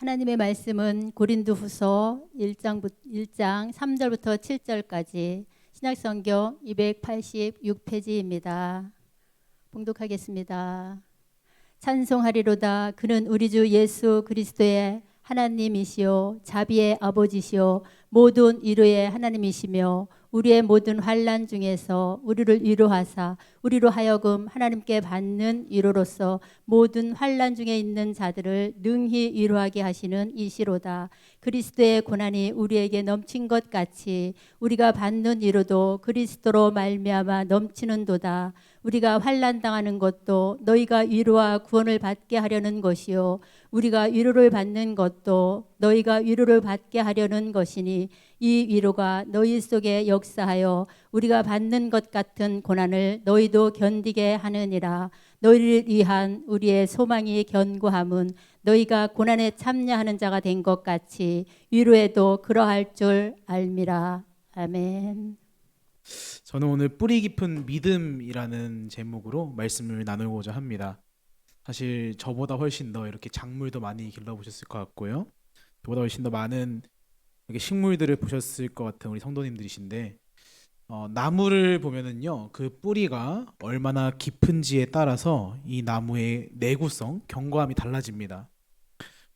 하나님의 말씀은 고린도후서 1장 3절부터 7절까지 신약성경 286페이지입니다. 봉독하겠습니다. 찬송하리로다. 그는 우리 주 예수 그리스도의 하나님이시요 자비의 아버지시요 모든 위로의 하나님이시며 우리의 모든 환난 중에서 우리를 위로하사 우리로 하여금 하나님께 받는 위로로서 모든 환난 중에 있는 자들을 능히 위로하게 하시는 이시로다. 그리스도의 고난이 우리에게 넘친 것 같이 우리가 받는 위로도 그리스도로 말미암아 넘치는도다. 우리가 환난 당하는 것도 너희가 위로와 구원을 받게 하려는 것이요 우리가 위로를 받는 것도 너희가 위로를 받게 하려는 것이니 이 위로가 너희 속에 역사하여 우리가 받는 것 같은 고난을 너희도 견디게 하느니라. 너희를 위한 우리의 소망이 견고함은 너희가 고난에 참여하는 자가 된 것 같이 위로에도 그러할 줄 알미라. 아멘. 저는 오늘 뿌리 깊은 믿음이라는 제목으로 말씀을 나누고자 합니다. 사실 저보다 훨씬 더 이렇게 작물도 많이 길러보셨을 것 같고요. 저보다 훨씬 더 많은 이렇게 식물들을 보셨을 것 같은 우리 성도님들이신데 나무를 보면은요, 그 뿌리가 얼마나 깊은지에 따라서 이 나무의 내구성, 견고함이 달라집니다.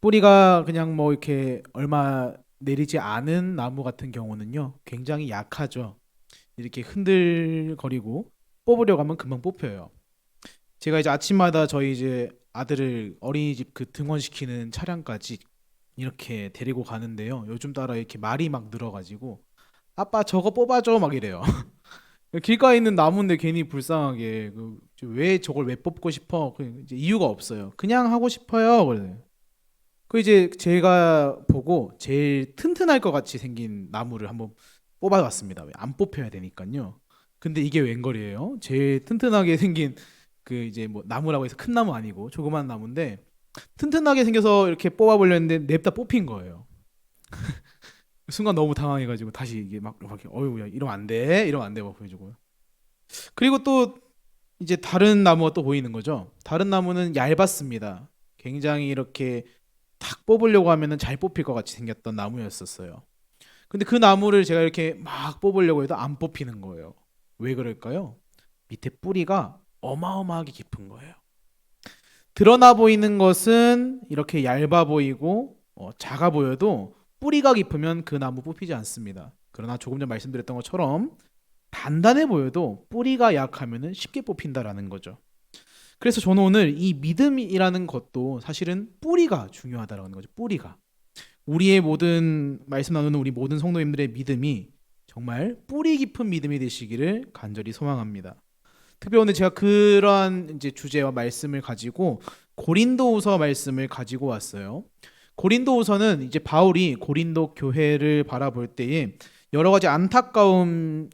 뿌리가 그냥 뭐 이렇게 얼마 내리지 않은 나무 같은 경우는요, 굉장히 약하죠. 이렇게 흔들거리고 뽑으려고 하면 금방 뽑혀요. 제가 이제 아침마다 저희 이제 아들을 어린이집 그 등원시키는 차량까지 이렇게 데리고 가는데요. 요즘 따라 이렇게 말이 막 늘어가지고 아빠 저거 뽑아줘 막 이래요. 길가에 있는 나무인데 괜히 불쌍하게 왜 저걸 왜 뽑고 싶어? 이제 이유가 없어요. 그냥 하고 싶어요. 그래. 그 이제 제가 보고 제일 튼튼할 것 같이 생긴 나무를 한번 뽑아봤습니다. 안 뽑혀야 되니까요. 근데 이게 웬걸이에요? 제일 튼튼하게 생긴 그 이제 뭐 나무라고 해서 큰 나무 아니고 조그만 나무인데 튼튼하게 생겨서 이렇게 뽑아보려는데 냅다 뽑힌 거예요. 순간 너무 당황해가지고 다시 이게 막 이렇게 어휴 야 이러면 안 돼, 이러면 안 돼 막 보여주고요. 그리고 또 이제 다른 나무가 또 보이는 거죠. 다른 나무는 얇았습니다. 굉장히 이렇게 탁 뽑으려고 하면은 잘 뽑힐 것 같이 생겼던 나무였었어요. 근데 그 나무를 제가 이렇게 막 뽑으려고 해도 안 뽑히는 거예요. 왜 그럴까요? 밑에 뿌리가 어마어마하게 깊은 거예요. 드러나 보이는 것은 이렇게 얇아 보이고 작아 보여도 뿌리가 깊으면 그 나무 뽑히지 않습니다. 그러나 조금 전 말씀드렸던 것처럼 단단해 보여도 뿌리가 약하면 쉽게 뽑힌다라는 거죠. 그래서 저는 오늘 이 믿음이라는 것도 사실은 뿌리가 중요하다라는 거죠. 뿌리가. 우리의 모든 말씀 나누는 우리 모든 성도님들의 믿음이 정말 뿌리 깊은 믿음이 되시기를 간절히 소망합니다. 특별히 오늘 제가 그러한 이제 주제와 말씀을 가지고 고린도후서 말씀을 가지고 왔어요. 고린도후서는 이제 바울이 고린도 교회를 바라볼 때에 여러 가지 안타까움의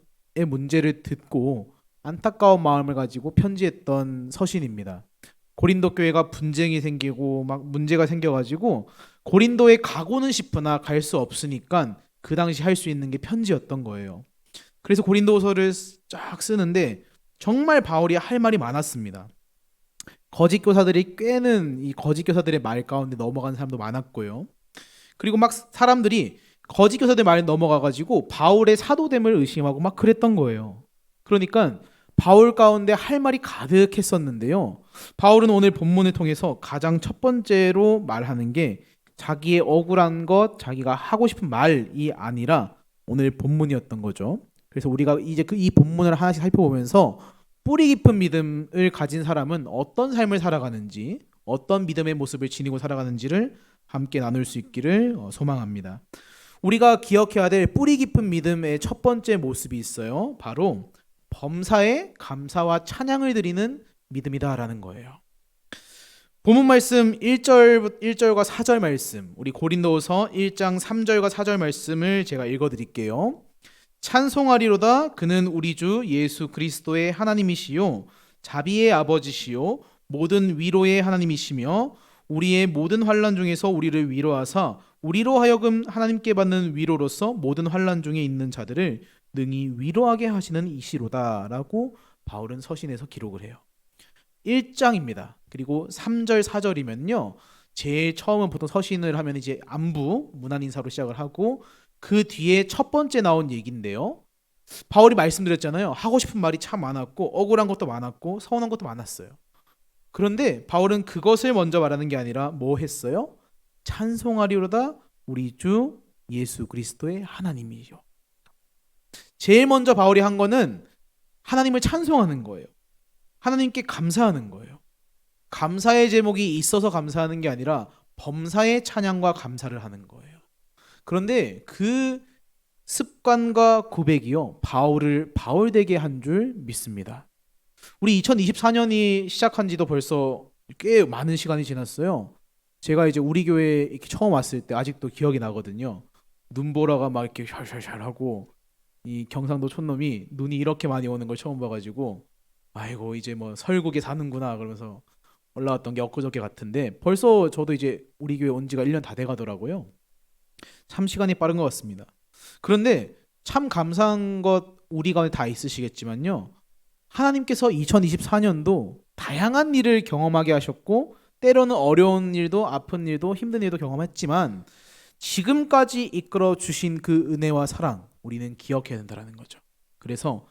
문제를 듣고 안타까운 마음을 가지고 편지했던 서신입니다. 고린도 교회가 분쟁이 생기고 막 문제가 생겨가지고 고린도에 가고는 싶으나 갈 수 없으니까 그 당시 할 수 있는 게 편지였던 거예요. 그래서 고린도서를 쫙 쓰는데 정말 바울이 할 말이 많았습니다. 거짓 교사들이 꿰는 이 거짓 교사들의 말 가운데 넘어가는 사람도 많았고요. 그리고 막 사람들이 거짓 교사들 말에 넘어가가지고 바울의 사도됨을 의심하고 막 그랬던 거예요. 그러니까 바울 가운데 할 말이 가득했었는데요. 바울은 오늘 본문을 통해서 가장 첫 번째로 말하는 게 자기의 억울한 것, 자기가 하고 싶은 말이 아니라 오늘 본문이었던 거죠. 그래서 우리가 이제 이 본문을 하나씩 살펴보면서 뿌리 깊은 믿음을 가진 사람은 어떤 삶을 살아가는지, 어떤 믿음의 모습을 지니고 살아가는지를 함께 나눌 수 있기를 소망합니다. 우리가 기억해야 될 뿌리 깊은 믿음의 첫 번째 모습이 있어요. 바로 범사에 감사와 찬양을 드리는 믿음이다라는 거예요. 본문 말씀 1절과 4절 말씀, 우리 고린도후서 1장 3절과 4절 말씀을 제가 읽어드릴게요. 찬송하리로다. 그는 우리 주 예수 그리스도의 하나님이시요 자비의 아버지시요 모든 위로의 하나님이시며 우리의 모든 환난 중에서 우리를 위로하사 우리로 하여금 하나님께 받는 위로로서 모든 환난 중에 있는 자들을 능히 위로하게 하시는 이시로다라고 바울은 서신에서 기록을 해요. 1장입니다. 그리고 3절 4절이면요 제일 처음은 보통 서신을 하면 이제 안부, 문안 인사로 시작을 하고 그 뒤에 첫 번째 나온 얘기인데요. 바울이 말씀드렸잖아요. 하고 싶은 말이 참 많았고 억울한 것도 많았고 서운한 것도 많았어요. 그런데 바울은 그것을 먼저 말하는 게 아니라 뭐 했어요? 찬송하리로다 우리 주 예수 그리스도의 하나님이요. 제일 먼저 바울이 한 거는 하나님을 찬송하는 거예요. 하나님께 감사하는 거예요. 감사의 제목이 있어서 감사하는 게 아니라 범사의 찬양과 감사를 하는 거예요. 그런데 그 습관과 고백이요, 바울을 바울되게 한 줄 믿습니다. 우리 2024년이 시작한 지도 벌써 꽤 많은 시간이 지났어요. 제가 이제 우리 교회에 이렇게 처음 왔을 때 아직도 기억이 나거든요. 눈보라가 막 이렇게 샬샬샬 하고 이 경상도 촌놈이 눈이 이렇게 많이 오는 걸 처음 봐가지고 아이고 이제 뭐 설국에 사는구나 그러면서 올라왔던 게 엊그저께 같은데 벌써 저도 이제 우리 교회 온 지가 1년 다 돼가더라고요. 참 시간이 빠른 것 같습니다. 그런데 참 감사한 것 우리 가운데 다 있으시겠지만요. 하나님께서 2024년도 다양한 일을 경험하게 하셨고 때로는 어려운 일도 아픈 일도 힘든 일도 경험했지만 지금까지 이끌어 주신 그 은혜와 사랑 우리는 기억해야 된다는 거죠. 그래서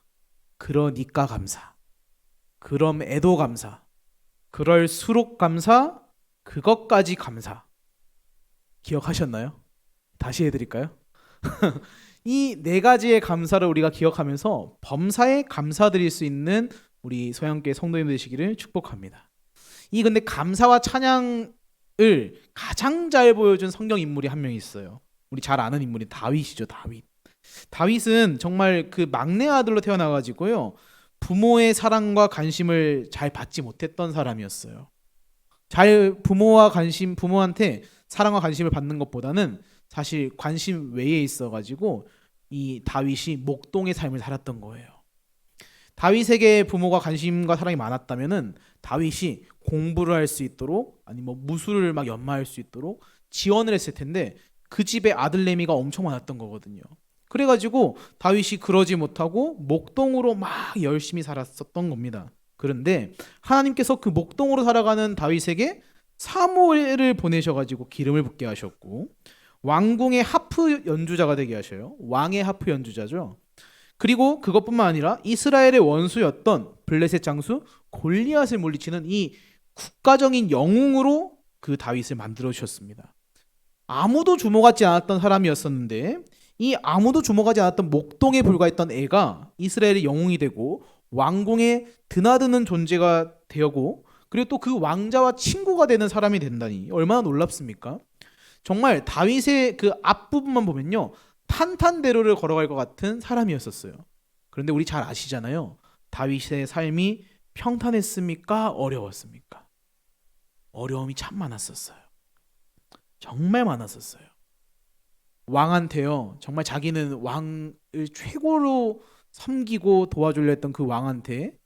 그러니까 감사, 그럼에도 감사, 그럴수록 감사, 그것까지 감사. 기억하셨나요? 다시 해드릴까요? 이 네 가지의 감사를 우리가 기억하면서 범사에 감사드릴 수 있는 우리 소양교회 성도님 되시기를 축복합니다. 이 근데 감사와 찬양을 가장 잘 보여준 성경 인물이 한 명 있어요. 우리 잘 아는 인물이 다윗이죠. 다윗은 정말 그 막내 아들로 태어나가지고요. 부모의 사랑과 관심을 잘 받지 못했던 사람이었어요. 잘 부모한테 사랑과 관심을 받는 것보다는 사실 관심 외에 있어가지고 이 다윗이 목동의 삶을 살았던 거예요. 다윗에게 부모가 관심과 사랑이 많았다면은 다윗이 공부를 할 수 있도록 아니 뭐 무술을 막 연마할 수 있도록 지원을 했을 텐데 그 집에 아들내미가 엄청 많았던 거거든요. 그래가지고 다윗이 그러지 못하고 목동으로 막 열심히 살았었던 겁니다. 그런데 하나님께서 그 목동으로 살아가는 다윗에게 사무엘을 보내셔가지고 기름을 붓게 하셨고 왕궁의 하프 연주자가 되게 하셔요. 왕의 하프 연주자죠. 그리고 그것뿐만 아니라 이스라엘의 원수였던 블레셋 장수 골리앗을 물리치는 이 국가적인 영웅으로 그 다윗을 만들어 주셨습니다. 아무도 주목하지 않았던 사람이었었는데 이 아무도 주목하지 않았던 목동에 불과했던 애가 이스라엘의 영웅이 되고 왕궁에 드나드는 존재가 되고 그리고 또 그 왕자와 친구가 되는 사람이 된다니 얼마나 놀랍습니까? 정말 다윗의 그 앞부분만 보면요. 탄탄대로를 걸어갈 것 같은 사람이었었어요. 그런데 우리 잘 아시잖아요. 다윗의 삶이 평탄했습니까? 어려웠습니까? 어려움이 참 많았었어요. 정말 많았었어요. 왕한테요. 정말 자기는 왕을 최고로 섬기고 도와주려 했던 그 왕한테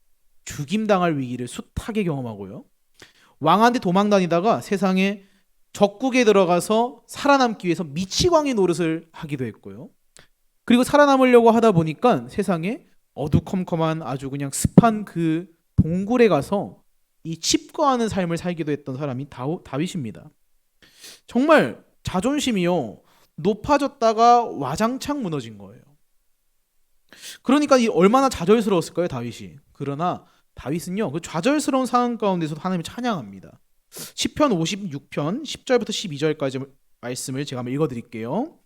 죽임당할 위기를 숱하게 경험하고요. 왕한테 도망다니다가 세상에 적국에 들어가서 살아남기 위해서 미치광이 노릇을 하기도 했고요. 그리고 살아남으려고 하다 보니까 세상에 어두컴컴한 아주 그냥 습한 그 동굴에 가서 이 칩거하는 삶을 살기도 했던 사람이 다윗입니다. 정말 자존심이요. 높아졌다가 와장창 무너진 거예요. 그러니까 이 얼마나 좌절스러웠을까요, 다윗이. 그러나 다윗은요. 그 좌절스러운 상황 가운데서도 하나님을 찬양합니다. 시편 56편 10절부터 12절까지 말씀을 제가 한번 읽어드릴게요.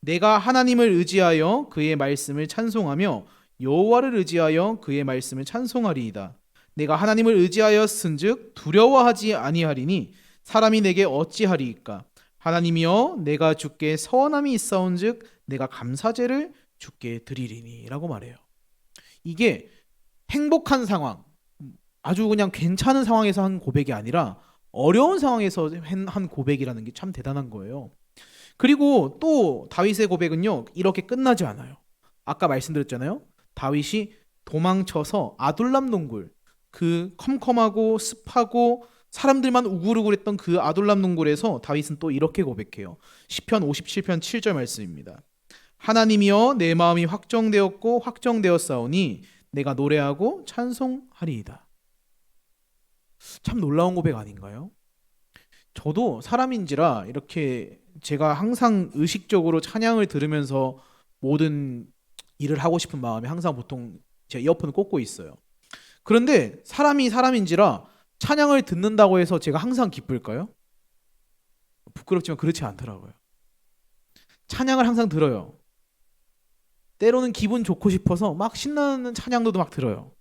내가 하나님을 의지하여 그의 말씀을 찬송하며 여호와를 의지하여 그의 말씀을 찬송하리이다. 내가 하나님을 의지하였은즉 두려워하지 아니하리니 사람이 내게 어찌하리이까. 하나님이여 내가 주께 서원함이 있사온즉 내가 감사제를 주께 드리리니 라고 말해요. 이게 행복한 상황 아주 그냥 괜찮은 상황에서 한 고백이 아니라 어려운 상황에서 한 고백이라는 게 참 대단한 거예요. 그리고 또 다윗의 고백은요 이렇게 끝나지 않아요. 아까 말씀드렸잖아요. 다윗이 도망쳐서 아둘람 동굴 그 컴컴하고 습하고 사람들만 우글우글했던 그 아둘람 동굴에서 다윗은 또 이렇게 고백해요. 시편 57편 7절 말씀입니다. 하나님이여 내 마음이 확정되었고 확정되었사오니 내가 노래하고 찬송하리이다. 참 놀라운 고백 아닌가요? 저도 사람인지라 이렇게 제가 항상 의식적으로 찬양을 들으면서 모든 일을 하고 싶은 마음에 항상 보통 제 이어폰을 꽂고 있어요. 그런데 사람이 사람인지라 찬양을 듣는다고 해서 제가 항상 기쁠까요? 부끄럽지만 그렇지 않더라고요. 찬양을 항상 들어요. 때로는 기분 좋고 싶어서 막 신나는 찬양도 막 들어요.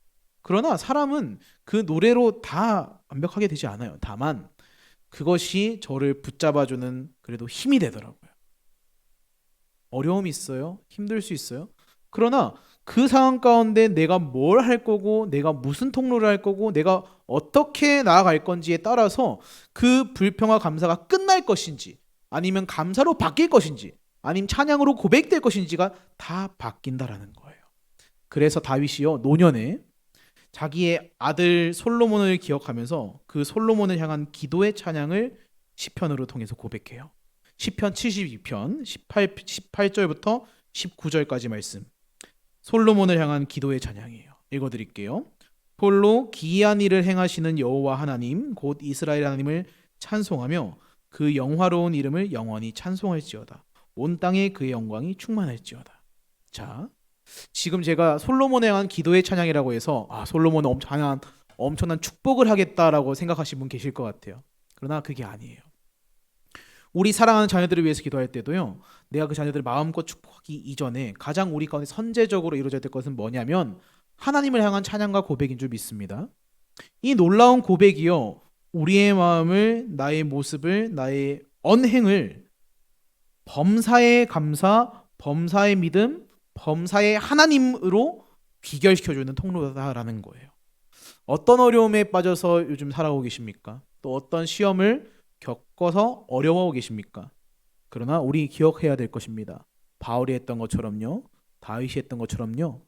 그러나 사람은 그 노래로 다 완벽하게 되지 않아요. 다만 그것이 저를 붙잡아주는 그래도 힘이 되더라고요. 어려움이 있어요. 힘들 수 있어요. 그러나 그 상황 가운데 내가 뭘 할 거고 내가 무슨 통로를 할 거고 내가 어떻게 나아갈 건지에 따라서 그 불평과 감사가 끝날 것인지 아니면 감사로 바뀔 것인지 아니면 찬양으로 고백될 것인지가 다 바뀐다라는 거예요. 그래서 다윗이요 노년에 자기의 아들 솔로몬을 기억하면서 그 솔로몬을 향한 기도의 찬양을 시편으로 통해서 고백해요. 시편 72편 18절부터 19절까지 말씀. 솔로몬을 향한 기도의 찬양이에요. 읽어드릴게요. 홀로 기이한 일을 행하시는 여호와 하나님 곧 이스라엘 하나님을 찬송하며 그 영화로운 이름을 영원히 찬송할지어다. 온 땅에 그의 영광이 충만할지어다. 자, 지금 제가 솔로몬에 대한 기도의 찬양이라고 해서 솔로몬은 엄청난 축복을 하겠다라고 생각하시는 분 계실 것 같아요. 그러나 그게 아니에요. 우리 사랑하는 자녀들을 위해서 기도할 때도요, 내가 그 자녀들을 마음껏 축복하기 이전에 가장 우리 가운데 선제적으로 이루어져야 될 것은 뭐냐면 하나님을 향한 찬양과 고백인 줄 믿습니다. 이 놀라운 고백이요, 우리의 마음을, 나의 모습을, 나의 언행을 범사의 감사, 범사의 믿음, 범사의 하나님으로 귀결시켜주는 통로다라는 거예요. 어떤 어려움에 빠져서 요즘 살아오고 계십니까? 또 어떤 시험을 겪어서 어려워하고 계십니까? 그러나 우리 기억해야 될 것입니다. 바울이 했던 것처럼요, 다윗이 했던 것처럼요,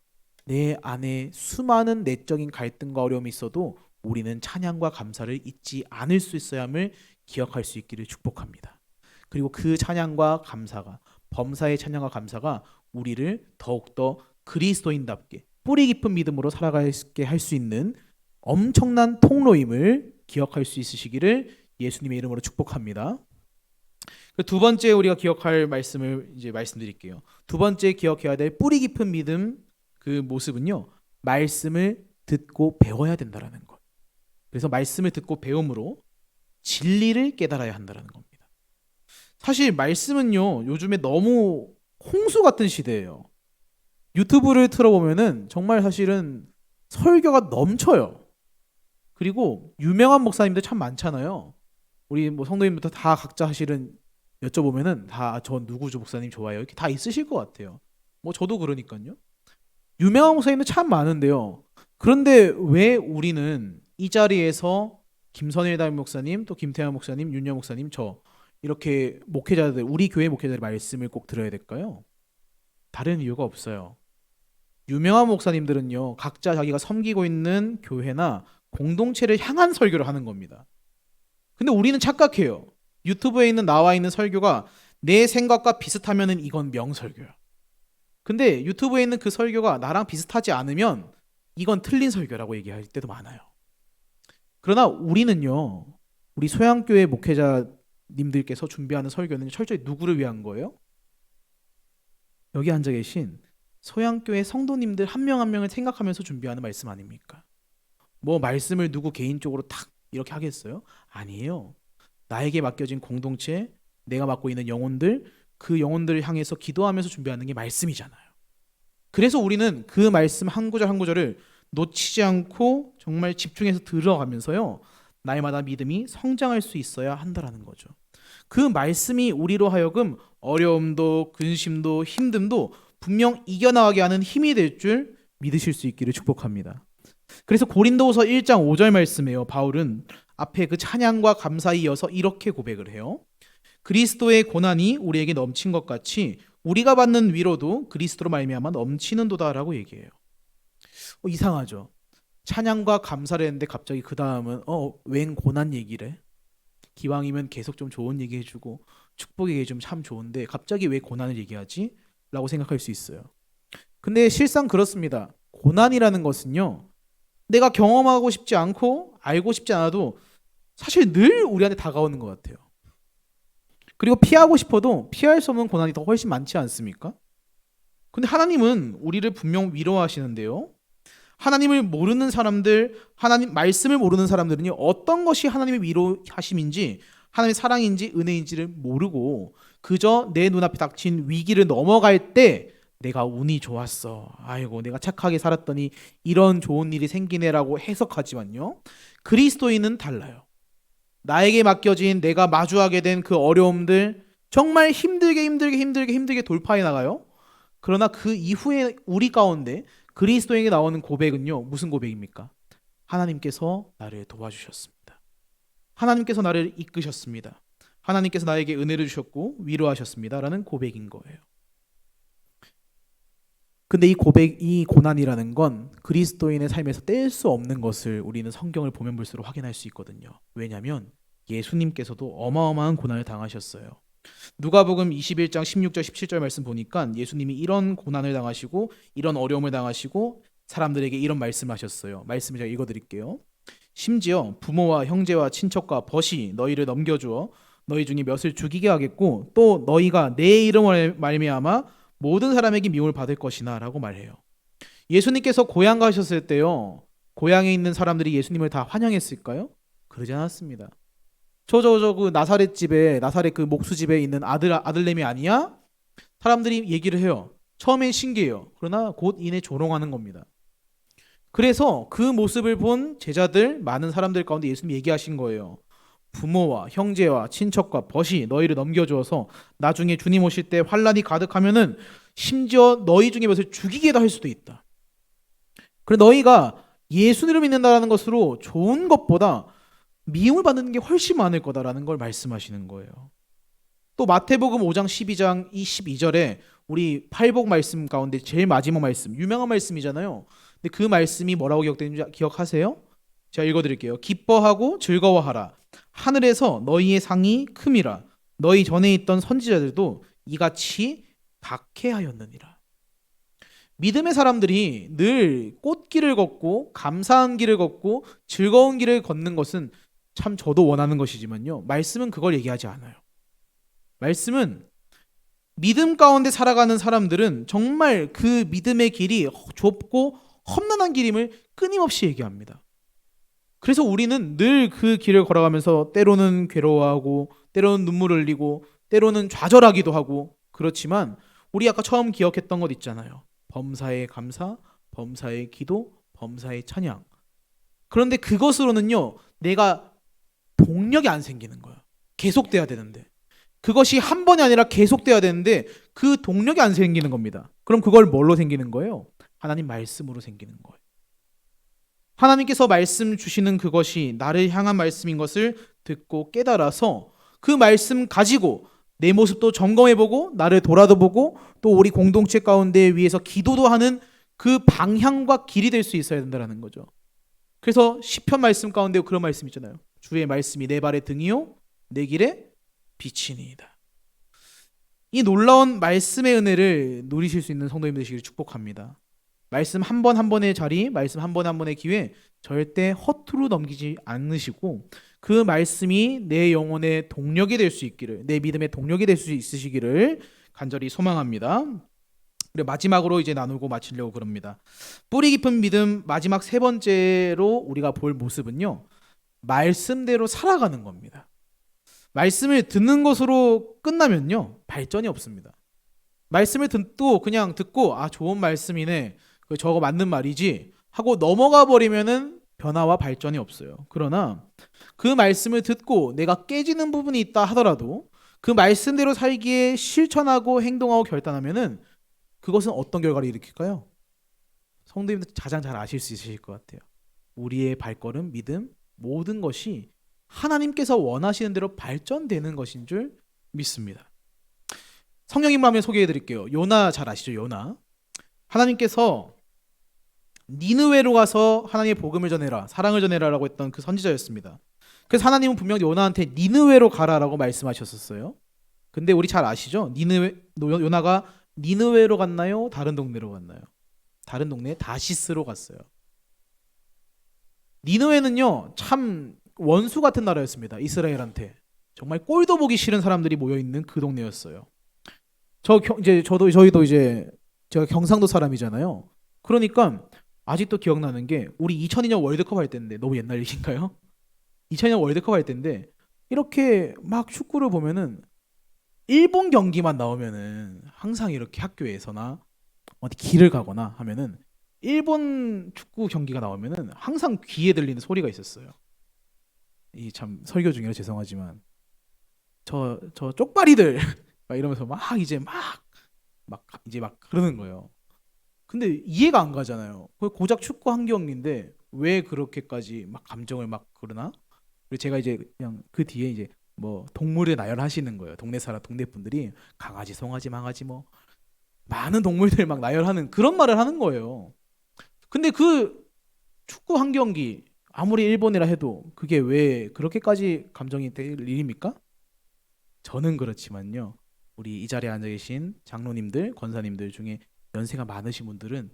내 안에 수많은 내적인 갈등과 어려움이 있어도 우리는 찬양과 감사를 잊지 않을 수 있어야 함을 기억할 수 있기를 축복합니다. 그리고 그 찬양과 감사가, 범사의 찬양과 감사가 우리를 더욱더 그리스도인답게 뿌리 깊은 믿음으로 살아가게 할 수 있는 엄청난 통로임을 기억할 수 있으시기를 예수님의 이름으로 축복합니다. 두 번째 우리가 기억할 말씀을 이제 말씀드릴게요. 두 번째 기억해야 될 뿌리 깊은 믿음 그 모습은요, 말씀을 듣고 배워야 된다라는 것. 그래서 말씀을 듣고 배움으로 진리를 깨달아야 한다라는 겁니다. 사실 말씀은요, 요즘에 너무 홍수 같은 시대예요. 유튜브를 틀어보면은 정말 사실은 설교가 넘쳐요. 그리고 유명한 목사님들 참 많잖아요. 우리 뭐 성도님부터 다 각자 사실은 여쭤보면은 다 저 누구죠 목사님 좋아해요 이렇게 다 있으실 것 같아요. 뭐 저도 그러니까요. 유명한 목사님들 참 많은데요. 그런데 왜 우리는 이 자리에서 김선일 담임 목사님, 또 김태환 목사님, 윤여 목사님, 저 이렇게 목회자들, 우리 교회 목회자들의 말씀을 꼭 들어야 될까요? 다른 이유가 없어요. 유명한 목사님들은요, 각자 자기가 섬기고 있는 교회나 공동체를 향한 설교를 하는 겁니다. 근데 우리는 착각해요. 유튜브에 있는 나와 있는 설교가 내 생각과 비슷하면은 이건 명설교야. 근데 유튜브에 있는 그 설교가 나랑 비슷하지 않으면 이건 틀린 설교라고 얘기할 때도 많아요. 그러나 우리는요, 우리 소양교회 목회자님들께서 준비하는 설교는 철저히 누구를 위한 거예요? 여기 앉아 계신 소양교회 성도님들 한 명 한 명을 생각하면서 준비하는 말씀 아닙니까? 뭐 말씀을 누구 개인적으로 탁 이렇게 하겠어요? 아니에요. 나에게 맡겨진 공동체, 내가 맡고 있는 영혼들, 그 영혼들을 향해서 기도하면서 준비하는 게 말씀이잖아요. 그래서 우리는 그 말씀 한 구절 한 구절을 놓치지 않고 정말 집중해서 들어가면서요, 날마다 믿음이 성장할 수 있어야 한다라는 거죠. 그 말씀이 우리로 하여금 어려움도 근심도 힘듦도 분명 이겨나가게 하는 힘이 될 줄 믿으실 수 있기를 축복합니다. 그래서 고린도후서 1장 5절 말씀에요, 바울은 앞에 그 찬양과 감사에 이어서 이렇게 고백을 해요. 그리스도의 고난이 우리에게 넘친 것 같이 우리가 받는 위로도 그리스도로 말미암아 넘치는도다라고 얘기해요. 이상하죠. 찬양과 감사를 했는데 갑자기 그 다음은 웬 고난 얘기래? 기왕이면 계속 좀 좋은 얘기 해주고 축복 얘기 좀 참 좋은데 갑자기 왜 고난을 얘기하지? 라고 생각할 수 있어요. 근데 실상 그렇습니다. 고난이라는 것은요, 내가 경험하고 싶지 않고 알고 싶지 않아도 사실 늘 우리한테 다가오는 것 같아요. 그리고 피하고 싶어도 피할 수 없는 고난이 더 훨씬 많지 않습니까? 근데 하나님은 우리를 분명 위로하시는데요. 하나님을 모르는 사람들, 하나님 말씀을 모르는 사람들은요, 어떤 것이 하나님의 위로하심인지, 하나님의 사랑인지 은혜인지를 모르고 그저 내 눈앞에 닥친 위기를 넘어갈 때 내가 운이 좋았어, 아이고 내가 착하게 살았더니 이런 좋은 일이 생기네라고 해석하지만요, 그리스도인은 달라요. 나에게 맡겨진, 내가 마주하게 된 그 어려움들 정말 힘들게 돌파해 나가요. 그러나 그 이후에 우리 가운데 그리스도에게 나오는 고백은요, 무슨 고백입니까? 하나님께서 나를 도와주셨습니다. 하나님께서 나를 이끄셨습니다. 하나님께서 나에게 은혜를 주셨고 위로하셨습니다 라는 고백인 거예요. 근데 이 고백, 이 고난이라는 건 그리스도인의 삶에서 뗄 수 없는 것을 우리는 성경을 보면 볼수록 확인할 수 있거든요. 왜냐하면 예수님께서도 어마어마한 고난을 당하셨어요. 누가복음 21장 16절 17절 말씀 보니까 예수님이 이런 고난을 당하시고 이런 어려움을 당하시고 사람들에게 이런 말씀하셨어요. 말씀을 제가 읽어드릴게요. 심지어 부모와 형제와 친척과 벗이 너희를 넘겨주어 너희 중에 몇을 죽이게 하겠고 또 너희가 내 이름을 말미암아 모든 사람에게 미움을 받을 것이나 라고 말해요. 예수님께서 고향 가셨을 때요, 고향에 있는 사람들이 예수님을 다 환영했을까요? 그러지 않았습니다. 그 나사렛 집에, 나사렛 그 목수 집에 있는 아들내미 아니야? 사람들이 얘기를 해요. 처음엔 신기해요. 그러나 곧 이내 조롱하는 겁니다. 그래서 그 모습을 본 제자들, 많은 사람들 가운데 예수님이 얘기하신 거예요. 부모와 형제와 친척과 벗이 너희를 넘겨주어서 나중에 주님 오실 때 환란이 가득하면은 심지어 너희 중에 몇을 죽이게도 할 수도 있다. 그래 너희가 예수님을 믿는다라는 것으로 좋은 것보다 미움을 받는 게 훨씬 많을 거다라는 걸 말씀하시는 거예요. 또 마태복음 5장 12장 22절에 우리 팔복 말씀 가운데 제일 마지막 말씀, 유명한 말씀이잖아요. 근데 그 말씀이 뭐라고 기억되는지 기억하세요? 제가 읽어드릴게요. 기뻐하고 즐거워하라. 하늘에서 너희의 상이 큼이라. 너희 전에 있던 선지자들도 이같이 박해하였느니라. 믿음의 사람들이 늘 꽃길을 걷고 감사한 길을 걷고 즐거운 길을 걷는 것은 참 저도 원하는 것이지만요, 말씀은 그걸 얘기하지 않아요. 말씀은 믿음 가운데 살아가는 사람들은 정말 그 믿음의 길이 좁고 험난한 길임을 끊임없이 얘기합니다. 그래서 우리는 늘 그 길을 걸어가면서 때로는 괴로워하고 때로는 눈물을 흘리고 때로는 좌절하기도 하고, 그렇지만 우리 아까 처음 기억했던 것 있잖아요. 범사의 감사, 범사의 기도, 범사의 찬양. 그런데 그것으로는요, 내가 동력이 안 생기는 거야. 계속돼야 되는데. 그것이 한 번이 아니라 계속돼야 되는데 그 동력이 안 생기는 겁니다. 그럼 그걸 뭘로 생기는 거예요? 하나님 말씀으로 생기는 거예요. 하나님께서 말씀 주시는 그것이 나를 향한 말씀인 것을 듣고 깨달아서 그 말씀 가지고 내 모습도 점검해보고 나를 돌아보고 또 우리 공동체 가운데 위해서 기도도 하는 그 방향과 길이 될 수 있어야 된다는 거죠. 그래서 시편 말씀 가운데 그런 말씀 있잖아요. 주의 말씀이 내 발의 등이요 내 길에 빛이니이다. 이 놀라운 말씀의 은혜를 누리실 수 있는 성도님들 되시기를 축복합니다. 말씀 한 번 한 번의 자리, 말씀 한 번 한 번의 기회 절대 허투루 넘기지 않으시고 그 말씀이 내 영혼의 동력이 될 수 있기를, 내 믿음의 동력이 될 수 있으시기를 간절히 소망합니다. 그리고 마지막으로 이제 나누고 마치려고 그럽니다. 뿌리 깊은 믿음 마지막 세 번째로 우리가 볼 모습은요, 말씀대로 살아가는 겁니다. 말씀을 듣는 것으로 끝나면요, 발전이 없습니다. 말씀을 듣고 그냥 듣고 아 좋은 말씀이네, 저거 맞는 말이지 하고 넘어가 버리면은 변화와 발전이 없어요. 그러나 그 말씀을 듣고 내가 깨지는 부분이 있다 하더라도 그 말씀대로 살기에 실천하고 행동하고 결단하면은 그것은 어떤 결과를 일으킬까요? 성도님들 가장 잘 아실 수 있으실 것 같아요. 우리의 발걸음, 믿음, 모든 것이 하나님께서 원하시는 대로 발전되는 것인 줄 믿습니다. 성경 인물 한번 소개해 드릴게요. 요나 잘 아시죠? 요나. 하나님께서 니느웨로 가서 하나님의 복음을 전해라, 사랑을 전해라라고 했던 그 선지자였습니다. 그래서 하나님은 분명히 요나한테 니느웨로 가라라고 말씀하셨었어요. 근데 우리 잘 아시죠? 요나가 니느웨로 갔나요? 다른 동네로 갔나요? 다른 동네 다시스로 갔어요. 니느웨는요 참 원수 같은 나라였습니다. 이스라엘한테. 정말 꼴도 보기 싫은 사람들이 모여 있는 그 동네였어요. 저희도 이제 제가 경상도 사람이잖아요. 그러니까 아직도 기억나는 게 우리 2002년 월드컵 할 때인데, 너무 옛날 얘기인가요? 2002년 월드컵 할 때인데 이렇게 막 축구를 보면은 일본 경기만 나오면은 항상 이렇게 학교에서나 어디 길을 가거나 하면은 일본 축구 경기가 나오면은 항상 귀에 들리는 소리가 있었어요. 이 참 설교 중이라 죄송하지만 저 쪽발이들 막 이러면서 막 이제 막 그러는 거예요. 근데 이해가 안 가잖아요. 고작 축구 한 경기인데 왜 그렇게까지 막 감정을 막 그러나? 그리고 제가 이제 그냥 그 뒤에 이제 뭐 동물을 나열하시는 거예요. 동네 분들이 강아지, 송아지, 망아지 뭐 많은 동물들 막 나열하는 그런 말을 하는 거예요. 근데 그 축구 한 경기 아무리 일본이라 해도 그게 왜 그렇게까지 감정이 될 일입니까? 저는 그렇지만요. 우리 이 자리에 앉아 계신 장로님들, 권사님들 중에 연세가 많으신 분들은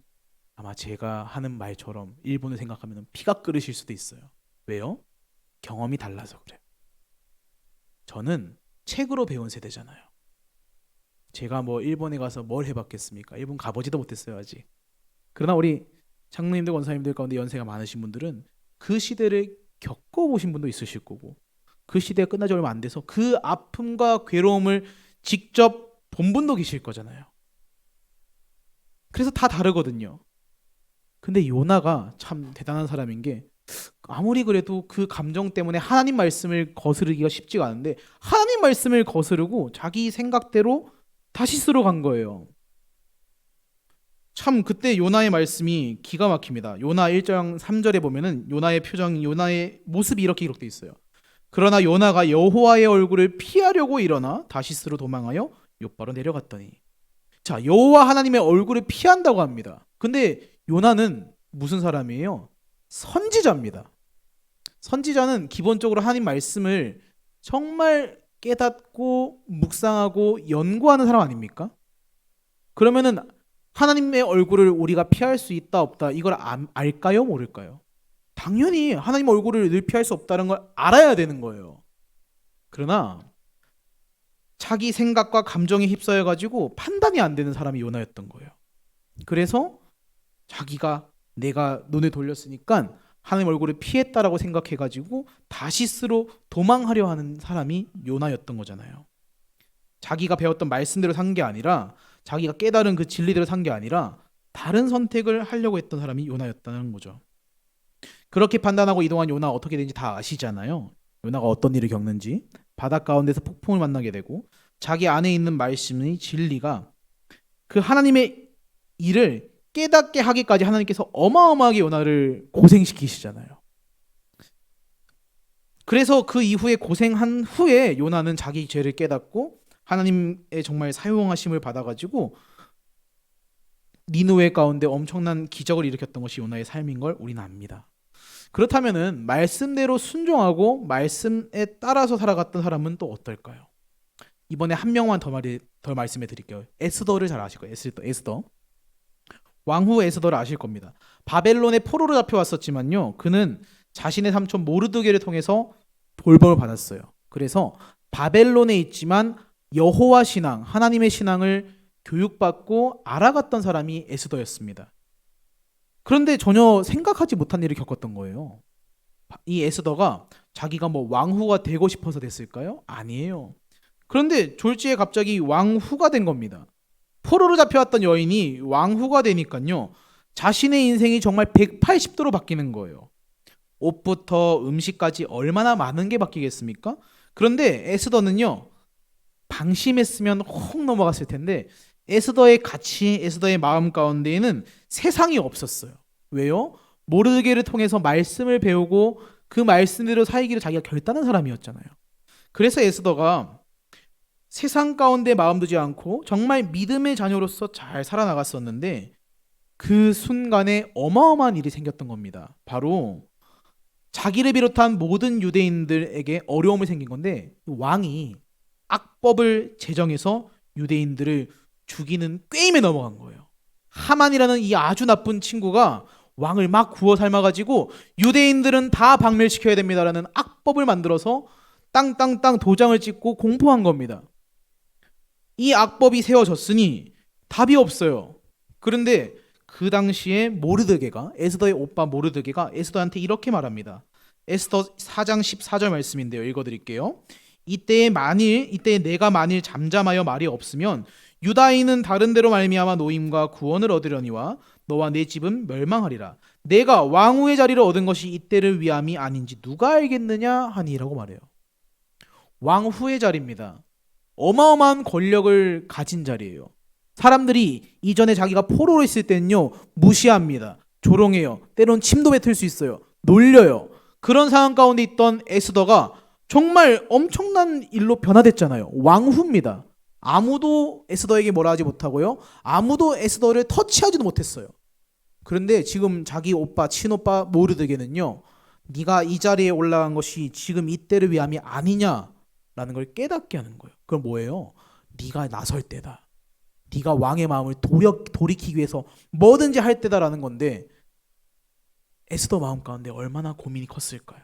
아마 제가 하는 말처럼 일본을 생각하면 피가 끓으실 수도 있어요. 왜요? 경험이 달라서 그래요. 저는 책으로 배운 세대잖아요. 제가 뭐 일본에 가서 뭘 해봤겠습니까? 일본 가보지도 못했어요 아직. 그러나 우리 장로님들, 권사님들 가운데 연세가 많으신 분들은 그 시대를 겪어보신 분도 있으실 거고, 그 시대가 끝나지 얼마 안 돼서 그 아픔과 괴로움을 직접 본 분도 계실 거잖아요. 그래서 다 다르거든요. 근데 요나가 참 대단한 사람인 게 아무리 그래도 그 감정 때문에 하나님 말씀을 거스르기가 쉽지가 않은데 하나님 말씀을 거스르고 자기 생각대로 다시스로 간 거예요. 참 그때 요나의 말씀이 기가 막힙니다. 요나 1장 3절에 보면은 요나의 표정, 요나의 모습이 이렇게 기록되어 있어요. 그러나 요나가 여호와의 얼굴을 피하려고 일어나 다시스로 도망하여 욥바로 내려갔더니, 자, 여호와 하나님의 얼굴을 피한다고 합니다. 근데 요나는 무슨 사람이에요? 선지자입니다. 선지자는 기본적으로 하나님 말씀을 정말 깨닫고 묵상하고 연구하는 사람 아닙니까? 그러면은 하나님의 얼굴을 우리가 피할 수 있다 없다 이걸 알까요? 모를까요? 당연히 하나님 얼굴을 늘 피할 수 없다는 걸 알아야 되는 거예요. 그러나 자기 생각과 감정에 휩싸여 가지고 판단이 안 되는 사람이 요나였던 거예요. 그래서 자기가 내가 눈을 돌렸으니까 하나님 얼굴을 피했다라고 생각해 가지고 다시스로 도망하려 하는 사람이 요나였던 거잖아요. 자기가 배웠던 말씀대로 산 게 아니라, 자기가 깨달은 그 진리대로 산 게 아니라 다른 선택을 하려고 했던 사람이 요나였다는 거죠. 그렇게 판단하고 이동한 요나 어떻게 되는지 다 아시잖아요. 요나가 어떤 일을 겪는지. 바닷 가운데서 폭풍을 만나게 되고 자기 안에 있는 말씀의 진리가 그 하나님의 일을 깨닫게 하기까지 하나님께서 어마어마하게 요나를 고생시키시잖아요. 그래서 그 이후에 고생한 후에 요나는 자기 죄를 깨닫고 하나님의 정말 사용하심을 받아가지고 니느웨 가운데 엄청난 기적을 일으켰던 것이 요나의 삶인 걸 우리는 압니다. 그렇다면은 말씀대로 순종하고 말씀에 따라서 살아갔던 사람은 또 어떨까요? 이번에 한 명만 더 말씀해 드릴게요. 에스더를 잘 아실 거예요. 에스더. 왕후 에스더를 아실 겁니다. 바벨론의 포로로 잡혀왔었지만요, 그는 자신의 삼촌 모르드게를 통해서 돌봄을 받았어요. 그래서 바벨론에 있지만 여호와 신앙, 하나님의 신앙을 교육받고 알아갔던 사람이 에스더였습니다. 그런데 전혀 생각하지 못한 일을 겪었던 거예요. 이 에스더가 자기가 뭐 왕후가 되고 싶어서 됐을까요? 아니에요. 그런데 졸지에 갑자기 왕후가 된 겁니다. 포로로 잡혀왔던 여인이 왕후가 되니까요, 자신의 인생이 정말 180도로 바뀌는 거예요. 옷부터 음식까지 얼마나 많은 게 바뀌겠습니까? 그런데 에스더는요, 방심했으면 혹 넘어갔을 텐데 에스더의 가치, 에스더의 마음 가운데에는 세상이 없었어요. 왜요? 모르드게를 통해서 말씀을 배우고 그 말씀대로 살기를 자기가 결단한 사람이었잖아요. 그래서 에스더가 세상 가운데 마음 두지 않고 정말 믿음의 자녀로서 잘 살아나갔었는데 그 순간에 어마어마한 일이 생겼던 겁니다. 바로 자기를 비롯한 모든 유대인들에게 어려움이 생긴 건데, 왕이 악법을 제정해서 유대인들을 죽이는 꾀임에 넘어간 거예요. 하만이라는 이 아주 나쁜 친구가 왕을 막 구워 삶아가지고 유대인들은 다 박멸시켜야 됩니다라는 악법을 만들어서 땅땅땅 도장을 찍고 공포한 겁니다. 이 악법이 세워졌으니 답이 없어요. 그런데 그 당시에 모르드게가, 에스더의 오빠 모르드게가 에스더한테 이렇게 말합니다. 에스더 4장 14절 말씀인데요. 읽어드릴게요. 이때에 내가 만일 잠잠하여 말이 없으면 유다인은 다른 데로 말미암아 노임과 구원을 얻으려니와 너와 내 집은 멸망하리라. 내가 왕후의 자리를 얻은 것이 이때를 위함이 아닌지 누가 알겠느냐 하니라고 말해요. 왕후의 자리입니다. 어마어마한 권력을 가진 자리예요. 사람들이 이전에 자기가 포로로 있을 때는요, 무시합니다. 조롱해요. 때론 침도 뱉을 수 있어요. 놀려요. 그런 상황 가운데 있던 에스더가 정말 엄청난 일로 변화됐잖아요. 왕후입니다. 아무도 에스더에게 뭐라 하지 못하고요, 아무도 에스더를 터치하지도 못했어요. 그런데 지금 자기 오빠, 친오빠 모르드게는요, 네가 이 자리에 올라간 것이 지금 이때를 위함이 아니냐라는 걸 깨닫게 하는 거예요. 그럼 뭐예요? 네가 나설 때다. 네가 왕의 마음을 돌이키기 위해서 뭐든지 할 때다라는 건데, 에스더 마음 가운데 얼마나 고민이 컸을까요?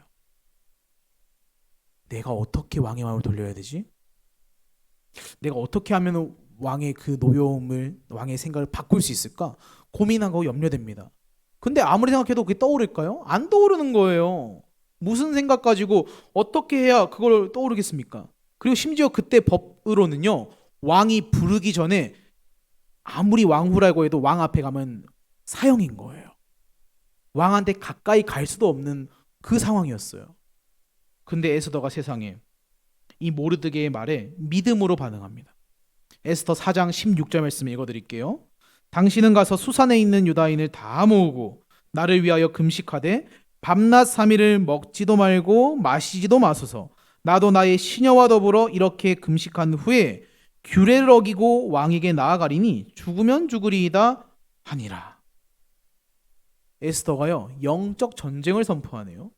내가 어떻게 왕의 마음을 돌려야 되지? 내가 어떻게 하면 왕의 그 노여움을, 왕의 생각을 바꿀 수 있을까? 고민하고 염려됩니다. 근데 아무리 생각해도 그게 떠오를까요? 안 떠오르는 거예요. 무슨 생각 가지고 어떻게 해야 그걸 떠오르겠습니까? 그리고 심지어 그때 법으로는요, 왕이 부르기 전에 아무리 왕후라고 해도 왕 앞에 가면 사형인 거예요. 왕한테 가까이 갈 수도 없는 그 상황이었어요. 근데 에스더가 세상에 이 모르드게의 말에 믿음으로 반응합니다. 에스더 4장 16절 말씀 읽어드릴게요. 당신은 가서 수산에 있는 유다인을 다 모으고 나를 위하여 금식하되 밤낮 3일을 먹지도 말고 마시지도 마소서. 나도 나의 시녀와 더불어 이렇게 금식한 후에 규례를 어기고 왕에게 나아가리니 죽으면 죽으리이다 하니라. 에스더가요, 영적 전쟁을 선포하네요.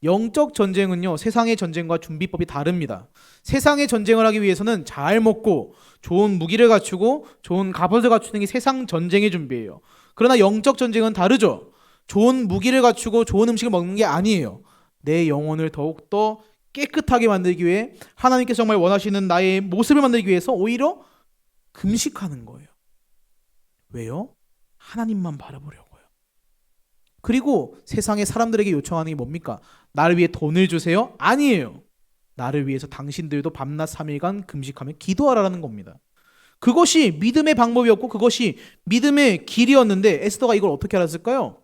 영적 전쟁은요, 세상의 전쟁과 준비법이 다릅니다. 세상의 전쟁을 하기 위해서는 잘 먹고 좋은 무기를 갖추고 좋은 갑옷을 갖추는 게 세상 전쟁의 준비예요. 그러나 영적 전쟁은 다르죠. 좋은 무기를 갖추고 좋은 음식을 먹는 게 아니에요. 내 영혼을 더욱더 깨끗하게 만들기 위해, 하나님께서 정말 원하시는 나의 모습을 만들기 위해서 오히려 금식하는 거예요. 왜요? 하나님만 바라보려고요. 그리고 세상의 사람들에게 요청하는 게 뭡니까? 나를 위해 돈을 주세요? 아니에요. 나를 위해서 당신들도 밤낮 3일간 금식하며 기도하라는 겁니다. 그것이 믿음의 방법이었고 그것이 믿음의 길이었는데, 에스더가 이걸 어떻게 알았을까요?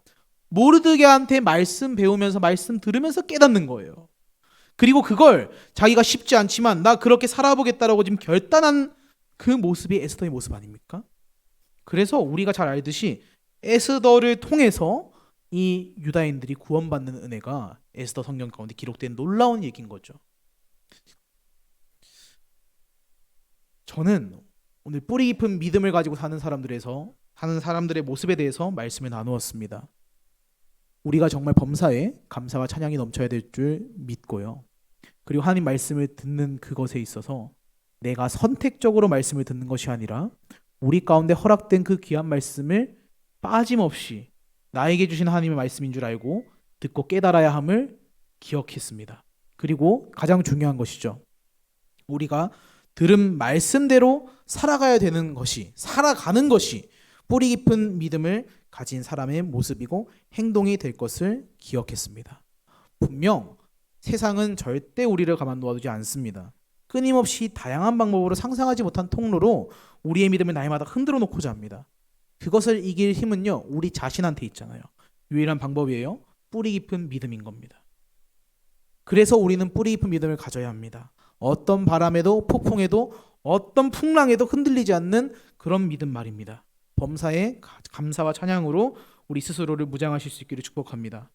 모르드게한테 말씀 배우면서, 말씀 들으면서 깨닫는 거예요. 그리고 그걸 자기가 쉽지 않지만 나 그렇게 살아보겠다라고 지금 결단한 그 모습이 에스더의 모습 아닙니까? 그래서 우리가 잘 알듯이 에스더를 통해서 이 유다인들이 구원받는 은혜가 에스더 성경 가운데 기록된 놀라운 얘기인 거죠. 저는 오늘 뿌리 깊은 믿음을 가지고 사는 사람들의 모습에 대해서 말씀을 나누었습니다. 우리가 정말 범사에 감사와 찬양이 넘쳐야 될 줄 믿고요. 그리고 하나님 말씀을 듣는 그것에 있어서 내가 선택적으로 말씀을 듣는 것이 아니라 우리 가운데 허락된 그 귀한 말씀을 빠짐없이 나에게 주신 하나님의 말씀인 줄 알고 듣고 깨달아야 함을 기억했습니다. 그리고 가장 중요한 것이죠. 우리가 들은 말씀대로 살아가는 것이 뿌리 깊은 믿음을 가진 사람의 모습이고 행동이 될 것을 기억했습니다. 분명 세상은 절대 우리를 가만두지 않습니다. 끊임없이 다양한 방법으로 상상하지 못한 통로로 우리의 믿음을 날마다 흔들어 놓고자 합니다. 그것을 이길 힘은요, 우리 자신한테 있잖아요. 유일한 방법이에요. 뿌리 깊은 믿음인 겁니다. 그래서 우리는 뿌리 깊은 믿음을 가져야 합니다. 어떤 바람에도, 폭풍에도, 어떤 풍랑에도 흔들리지 않는 그런 믿음 말입니다. 범사에 감사와 찬양으로 우리 스스로를 무장하실 수 있기를 축복합니다.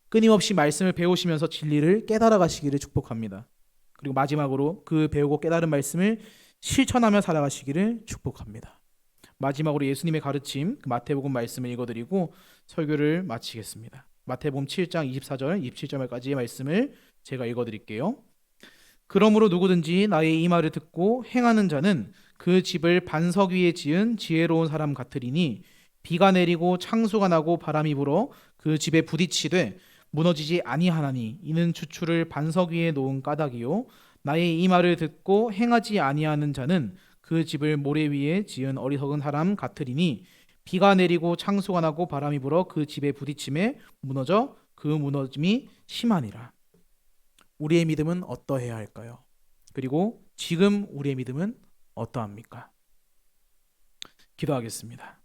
끊임없이 말씀을 배우시면서 진리를 깨달아 가시기를 축복합니다. 그리고 마지막으로 그 배우고 깨달은 말씀을 실천하며 살아가시기를 축복합니다. 마지막으로 예수님의 가르침, 마태복음 말씀을 읽어드리고 설교를 마치겠습니다. 마태복음 7장 24절, 27절까지의 말씀을 제가 읽어드릴게요. 그러므로 누구든지 나의 이 말을 듣고 행하는 자는 그 집을 반석 위에 지은 지혜로운 사람 같으리니 비가 내리고 창수가 나고 바람이 불어 그 집에 부딪히되 무너지지 아니하나니 이는 추추를 반석 위에 놓은 까닭이요 나의 이 말을 듣고 행하지 아니하는 자는 그 집을 모래 위에 지은 어리석은 사람 같으리니 비가 내리고 창수가 나고 바람이 불어 그 집에 부딪힘에 무너져 그 무너짐이 심하니라. 우리의 믿음은 어떠해야 할까요? 그리고 지금 우리의 믿음은 어떠합니까? 기도하겠습니다.